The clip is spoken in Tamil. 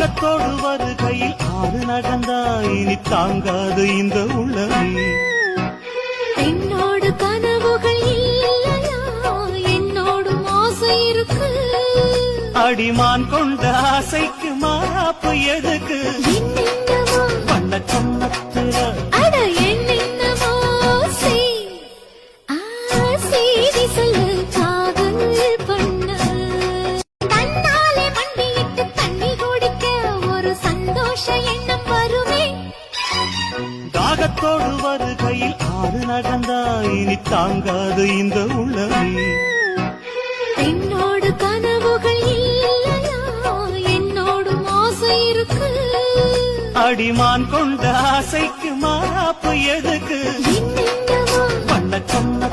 தாகத்தோடு வருகையில் ஆறு நடந்தா இனி தாங்காது இந்த உள்ளமே. என்னோடு கனவுகள் இல்லையா, என்னோடு ஆசை இருக்கு. அடிமான் கொண்ட ஆசைக்கு மாறாப்பு எதுக்கு? பண்ண சொன்னத்துல அட என்னென்னமோ செய்தி சொல்லு காதல் பண்ண. தன்னாலே மண்டியிட்டு தண்ணி குடிக்க ஒரு சந்தோஷ எண்ணம் வருமே. தாகத்தோடு வருகையில் ஆறு நடந்தா இனி தாங்காது இந்த உள்ளமே. என்னோடு கனவுகள் இல்லையா, என்னோடு ஆசை இருக்கு. அடிமான் கொண்ட ஆசைக்கு மாறாப்பு எதுக்கு? என்னென்னமோ பண்ண சொன்ன